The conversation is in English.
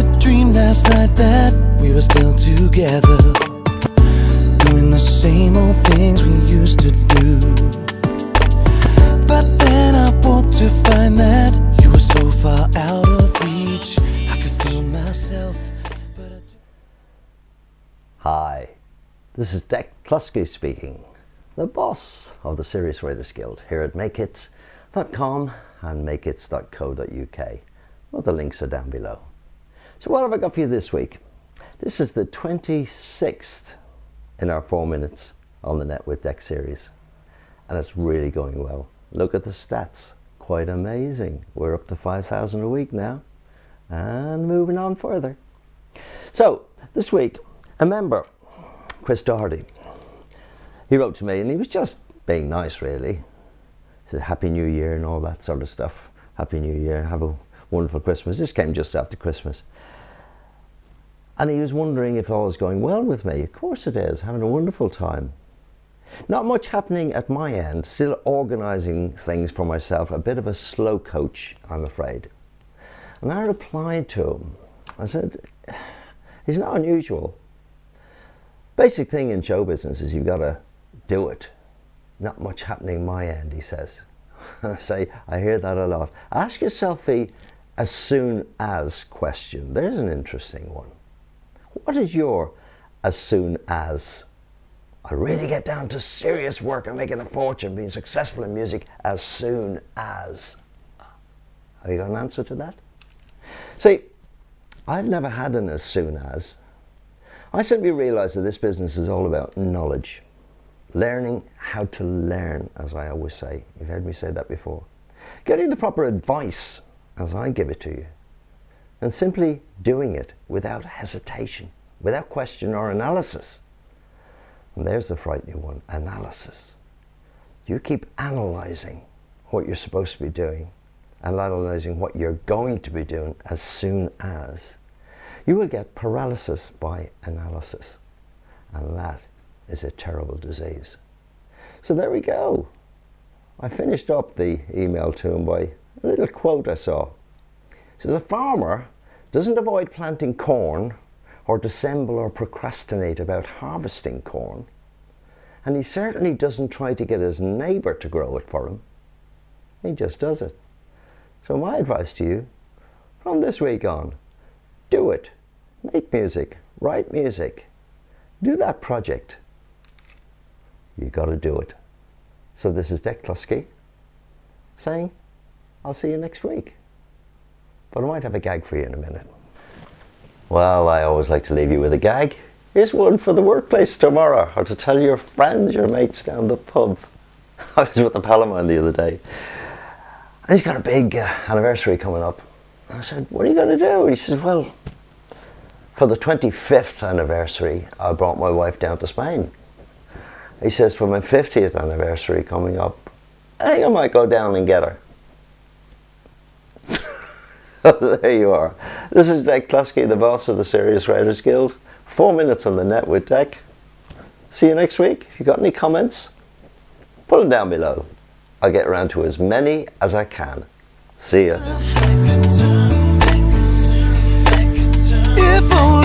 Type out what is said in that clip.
a dream last night that we were still together, doing the same old things we used to do. But then I woke to find that you were so far out of reach. I could feel myself, but Hi, this is Dec Cluskey speaking, the boss of the Serious Writers Guild here at Makehits.com and Makehits.co.uk. Well, the links are down below. So what have I got for you this week? This is the 26th in our 4 minutes on the net with Dec series, and it's really going well. Look at the stats, quite amazing. We're up to 5,000 a week now and moving on further. So this week, a member, Chris Doherty, he wrote to me and he was just being nice really. He said Happy New Year and all that sort of stuff. Happy New Year, have a wonderful Christmas. This came just after Christmas. And he was wondering if all was going well with me. Of course it is, having a wonderful time. Not much happening at my end, still organising things for myself, a bit of a slow coach, I'm afraid. And I replied to him, I said, he's not unusual. Basic thing in show business is you've got to do it. Not much happening my end, he says. I say, I hear that a lot. Ask yourself the as soon as question. There's an interesting one. What is your as soon as? I really get down to serious work and making a fortune, being successful in music as soon as. Have you got an answer to that? See, I've never had an as soon as. I simply realised that this business is all about knowledge. Learning how to learn, as I always say. You've heard me say that before. Getting the proper advice, as I give it to you. And simply doing it without hesitation, without question or analysis. And there's the frightening one, analysis. You keep analysing what you're supposed to be doing, and analysing what you're going to be doing as soon as. You will get paralysis by analysis. And that is a terrible disease. So there we go. I finished up the email to him by a little quote I saw. It says, a farmer doesn't avoid planting corn or dissemble or procrastinate about harvesting corn, and he certainly doesn't try to get his neighbour to grow it for him. He just does it. So my advice to you, from this week on, do it. Make music, write music, do that project. You got to do it. So this is Dec Cluskey saying, I'll see you next week. But I might have a gag for you in a minute. Well, I always like to leave you with a gag. Here's one for the workplace tomorrow, or to tell your friends, your mates down the pub. I was with a pal of mine the other day, and he's got a big anniversary coming up. I said, what are you going to do? He says, well, for the 25th anniversary, I brought my wife down to Spain. He says, for my 50th anniversary coming up, I think I might go down and get her. There you are. This is Dec Cluskey, the boss of the Serious Writers Guild. 4 minutes on the net with Dec. See you next week. If you've got any comments, put them down below. I'll get around to as many as I can. See ya. if only